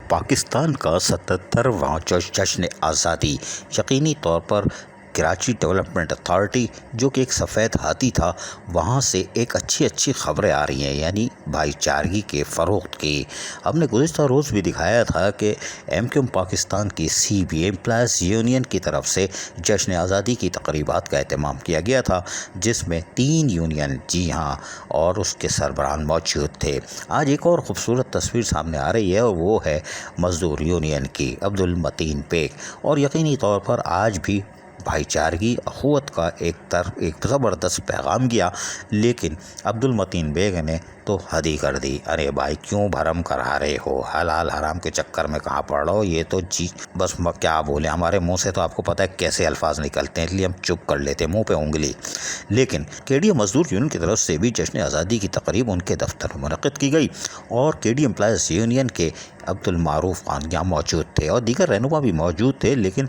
پاکستان کا 77واں جشن آزادی یقینی طور پر کراچی ڈیولپمنٹ اتھارٹی جو کہ ایک سفید ہاتھی تھا وہاں سے ایک اچھی خبریں آ رہی ہیں، یعنی بھائی چارگی کے فروغ کی۔ ہم نے گزشتہ روز بھی دکھایا تھا کہ ایم کیو ایم پاکستان کی CBA امپلائیز یونین کی طرف سے جشن آزادی کی تقریبات کا اہتمام کیا گیا تھا، جس میں 3 یونین جی ہاں اور اس کے سربراہان موجود تھے۔ آج ایک اور خوبصورت تصویر سامنے آ رہی ہے اور وہ ہے مزدور یونین کی عبدالمتین بیگ، اور یقینی طور پر آج بھی بھائی چارگی اخوت کا ایک زبردست پیغام گیا، لیکن عبدالمتین بیگ نے تو حد ہی کر دی۔ ارے بھائی کیوں بھرم کرا رہے ہو، حلال حرام کے چکر میں کہاں پڑ رہا ہو، یہ تو بس کیا بولیں، ہمارے منہ سے تو آپ کو پتہ ہے کیسے الفاظ نکلتے ہیں، اس لیے ہم چپ کر لیتے ہیں، منہ پہ انگلی۔ لیکن KDA مزدور یونین کی طرف سے بھی جشن آزادی کی تقریب ان کے دفتر میں منعقد کی گئی اور KDA امپلائیز یونین کے عبدالمعروف خان یہاں موجود تھے اور دیگر رہنما بھی موجود تھے، لیکن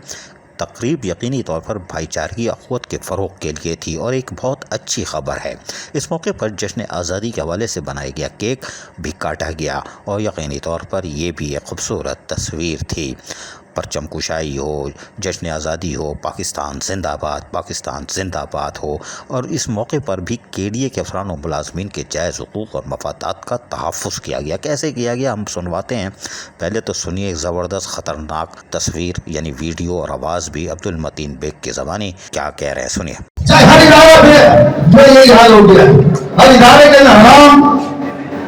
تقریب یقینی طور پر بھائی چارگی اخوت کے فروغ کے لیے تھی اور ایک بہت اچھی خبر ہے۔ اس موقع پر جشن آزادی کے حوالے سے بنایا گیا کیک بھی کاٹا گیا اور یقینی طور پر یہ بھی ایک خوبصورت تصویر تھی۔ پرچم کشائی ہو، جشن آزادی ہو، پاکستان زندہ باد ہو، اور اس موقع پر بھی KDA کے افسران و ملازمین کے جائز حقوق اور مفادات کا تحفظ کیا گیا۔ کیسے کیا گیا ہم سنواتے ہیں، پہلے تو سنیے ایک زبردست خطرناک تصویر یعنی ویڈیو اور آواز بھی عبدالمتین بیگ کے زبانی کیا کہہ رہے ہیں، سنیے۔ چاہے ہر ادارہ پہ یہی حال ہو گیا، ہر ادارے کے حرام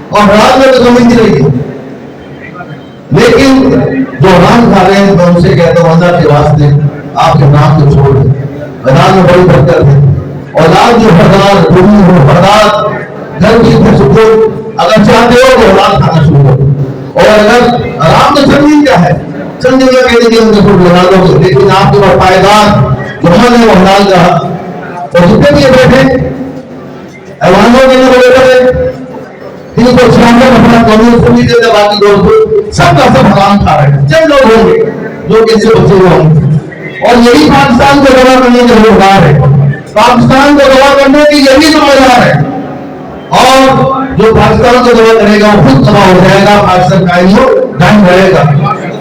اور حلال میں تو سمجھ نہیں رہی، لیکن جو حرام کھا رہے ہیں تو ان سے کہتے ہیں اللہ کے واسطے آپ کے نام کو چھوڑ دیں، حلال میں بڑی برکت ہے۔ اولاد جو حلال بری ہو، حلال گھر کی خوشبو اگر چاہتے ہو تو حلال کھانا شروع کرو، اور اگر حرام تو چند دن کیا ہے، چند دن کا کہتے ہیں ان کو لگا دو گے، لیکن آپ کے پاس پائیدار جو ہے وہ حلال کا اور جتنے بھی بیٹھے ایوانوں کے لیے بیٹھے ان کو چھاننے اپنا قانون سنی دیتے، باقی لوگ سب کا سب حرام کھا رہے ہیں، چند لوگ ہوں گے جو کہ ان سے بچے ہوئے ہوں گے، اور یہی پاکستان کو گواہ کرنے کے ذمہ ہے، پاکستان کو گواہ کرنے کی یہی ذمہ دار ہے، اور جو پاکستان کو گواہ کرے گا وہ خود تباہ ہو جائے گا، پاکستان قائم رہے گا۔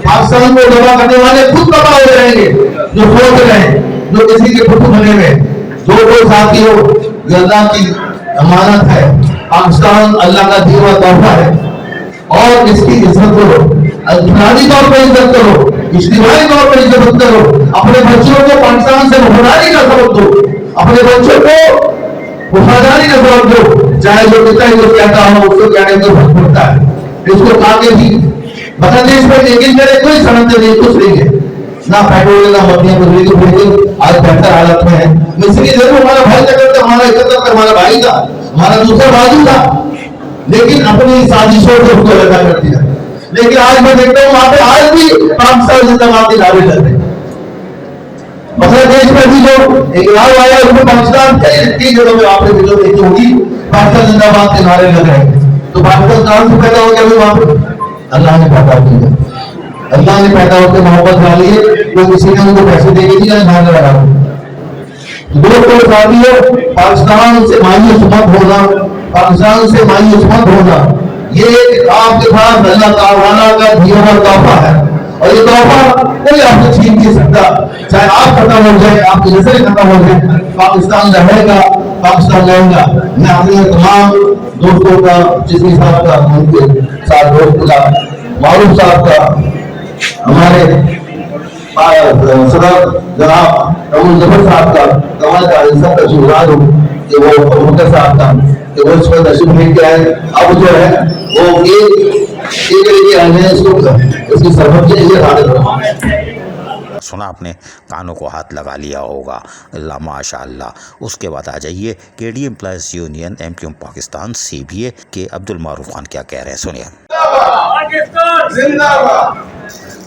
پاکستان کو گواہ کرنے والے خود تباہ ہو جائیں گے جو سوچ رہے ہیں، جو کسی کے پٹھو بنے ہوئے، جو کوئی ساتھی ہو، یہ اللہ کی امانت ہے، پاکستان اللہ کا دیا ہوا تحفہ ہے، اور اس کی عزت کرو، انفرادی طور پر عزت کرو، اجتماعی طور پر عزت کرو، اپنے بچوں کو پاکستان سے وفاداری کا سبق دو، اپنے بچوں کو وفاداری کا سبق دو، چاہے جو کتا ہے جو کہتا ہو اس کو کہنے کو حق پڑتا ہے، اس کو کہا کہ بھی بنگلادیش میں لیکن میرے کوئی سنت نہیں، کچھ نہیں ہے، نہ پیٹرول نہ مدیاں گزری تو پھر آج بہتر حالت میں ہے۔ مصری ضرور ہمارا بھائی کرتا، ہمارا عزت ہمارا بھائی تھا، ہمارا دوسرا بازو تھا، لیکن اپنی سازشوں سے اس کو لگا کر دیا۔ لیکن آج میں دیکھتا ہوں وہاں پہ آج بھی پاکستان زندہ باد کے نعرے چل رہے ہیں۔ بنگلہ دیش میں بھی جو انقلاب آیا اس میں پاکستان کئی جگہوں میں آپ نے ویڈیو دیکھی ہوگی، پاکستان زندہ باد کے نعرے لگ رہے ہیں، تو پاکستان کہاں سے پیدا ہو گیا وہاں پہ؟ اللہ نے پیدا کیا، اللہ نے پیدا ہو کے محبت والی ہے، وہ کسی نے ان کو پیسے دے کے دیا نہ لگا۔ دوستوں ساتھیوں، پاکستان سے مایوس مت ہونا، پاکستان سے مایوس مت ہونا، یہ آپ کے پاس اللہ تعالیٰ کا دیا ہوا تحفہ ہے، اور یہ تحفہ کوئی آپ سے چھین نہیں سکتا، چاہے آپ ختم ہو جائے، آپ کی نسلیں ختم ہو جائے، پاکستان رہے گا، پاکستان رہے گا۔ میں اپنے تمام دوستوں کا، جسمی صاحب کا، ان کے ساتھ دوست کا، معروف صاحب کا، ہمارے صدر جناب رمضان ظفر صاحب کا، کمال کا سب کا شکریہ ہوں کہ وہ مکر صاحب کا کہ وہ اس پر تشریف لے کے آئے، اب جو ہے وہ ایک لے کے آئے ہیں، اس کی سرحد کے لیے حاضر ہوں۔ سنا آپ نے، کانوں کو ہاتھ لگا لیا ہوگا، اللہ ماشاء اللہ۔ اس کے بعد آ جائیے KDA employees union M Q M Pakistan CBA کے عبدالمعروف خان کیا کہہ رہے ہیں، سنیے۔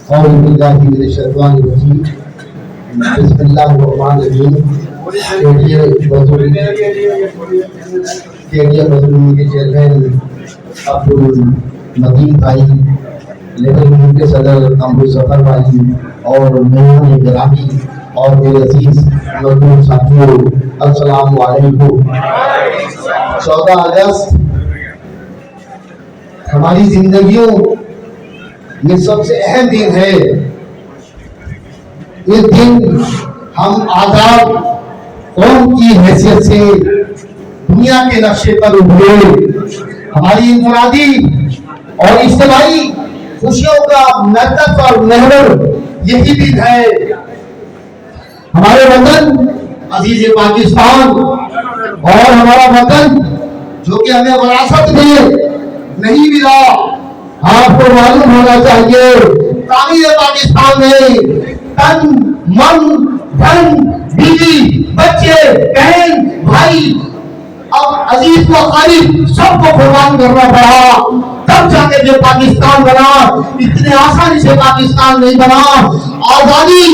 اعوذ باللہ من الشیطان الرجیم، بسم اللہ الرحمن الرحیم۔ KDA مزدور کے چیئرمین عبدالمتین بھائی، لیبر یونین کے صدر رمضان ظفر بھائی، اور مہمان گرامی اور میرے عزیز مزدور ساتھیوں، السلام علیکم۔ 14 اگست ہماری زندگیوں یہ سب سے اہم دن ہے. اس دن ہم آزاد قوم کی حیثیت سے دنیا کے نقشے پر ابھرے. ہماری انفرادی اور اجتماعی خوشیوں کا مرکز اور محور یہی دن ہے. ہمارے وطن عزیز پاکستان اور ہمارا وطن جو کہ ہمیں وراثت میں نہیں ملا، آپ کو معلوم ہونا چاہیے تعمیر پاکستان میں تن من دھن بیوی بچے بہن بھائی اب عزیز و قریب سب کو قربان کرنا پڑا، تب جا کے جو پاکستان بنا. اتنے آسانی سے پاکستان نہیں بنا. آزادی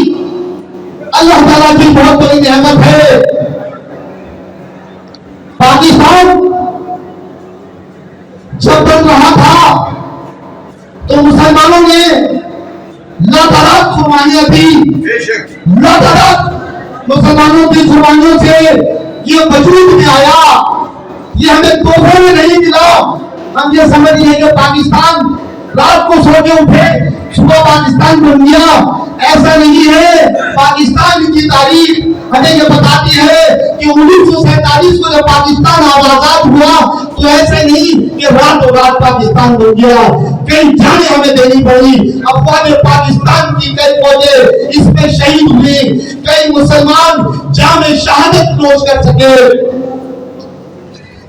اللہ تعالیٰ کی بہت بڑی نعمت ہے. پاکستان جب بن رہا تھا تو مسلمانوں نے لاتعداد قربانیاں دی. لاتعداد مسلمانوں کی قربانیوں سے یہ وجود میں آیا. یہ ہمیں تحفے میں نہیں ملا. ہم یہ سمجھ رہے ہیں کہ پاکستان رات کو سو کے اٹھے صبح پاکستان بن گیا. ایسا نہیں ہے. پاکستان کی تاریخ ہمیں یہ بتاتی ہے کہ 1947 کو جب پاکستان آزاد ہوا تو ایسے نہیں کہ راتوں رات پاکستان بن گیا. کئی جانیں ہمیں دینی پڑی. افواج پاکستان کی کئی فوجیں اس میں شہید ہوئے. کئی مسلمان جام شہادت نوش کر سکے.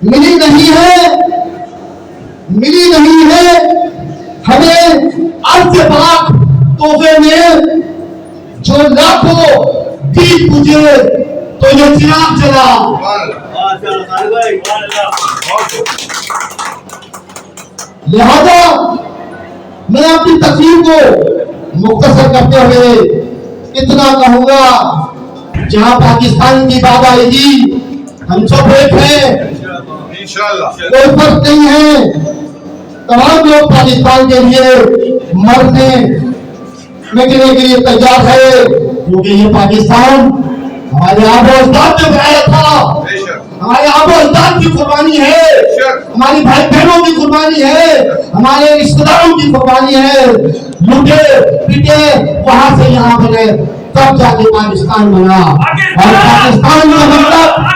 ملی نہیں ہے ہمیں عرض پاک تحفے میں جو لاکھوں دید بجھے تو یہ چراغ جلا. لہذا میں اپنی تقریر کو مختصر کرتے ہوئے اتنا کہوں گا، جہاں پاکستان کی بات آئے گی ہم سب ایک ہیں، کوئی فرق نہیں ہے. تمام لوگ پاکستان کے لیے مرنے نکلنے کے لیے تیار ہے، کیونکہ یہ پاکستان ہمارے آبا و اجداد نے بنایا تھا. ہمارے آبا و اجداد کی قربانی ہے، ہماری بھائی بہنوں کی قربانی ہے، ہمارے رشتہ داروں کی قربانی ہے. لوٹے پیٹے وہاں سے یہاں بنے تب جا کے پاکستان بنا. اور پاکستان کا مطلب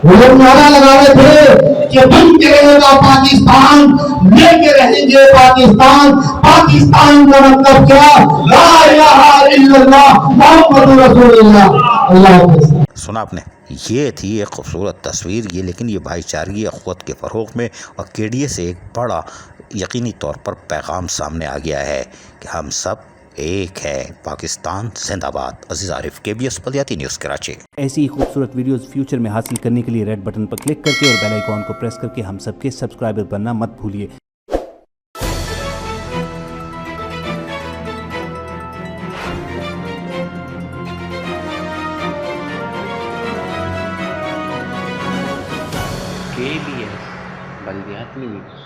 وہ لوگ نعرہ لگا رہے تھے کہ بن کے رہے گا پاکستان، لے کے رہیں گے پاکستان. پاکستان کا مطلب کیا؟ لا الہ الا اللہ محمد رسول اللہ. اللہ حافظ. سنا آپ نے، یہ تھی ایک خوبصورت تصویر یہ، لیکن یہ بھائی چارگی اخوت کے فروغ میں اور KDA سے ایک بڑا یقینی طور پر پیغام سامنے آ گیا ہے کہ ہم سب ایک ہے. پاکستان زندہ باد. عزیز عارف، KBS بلدیاتی نیوز کراچی. ایسی ہی خوبصورت ویڈیوز فیوچر میں حاصل کرنے کے لیے ریڈ بٹن پر کلک کر کے اور بیل آئیکن کو پریس کر کے ہم سب کے سبسکرائبر بننا مت بھولیے. KBS بلدیاتی نیوز.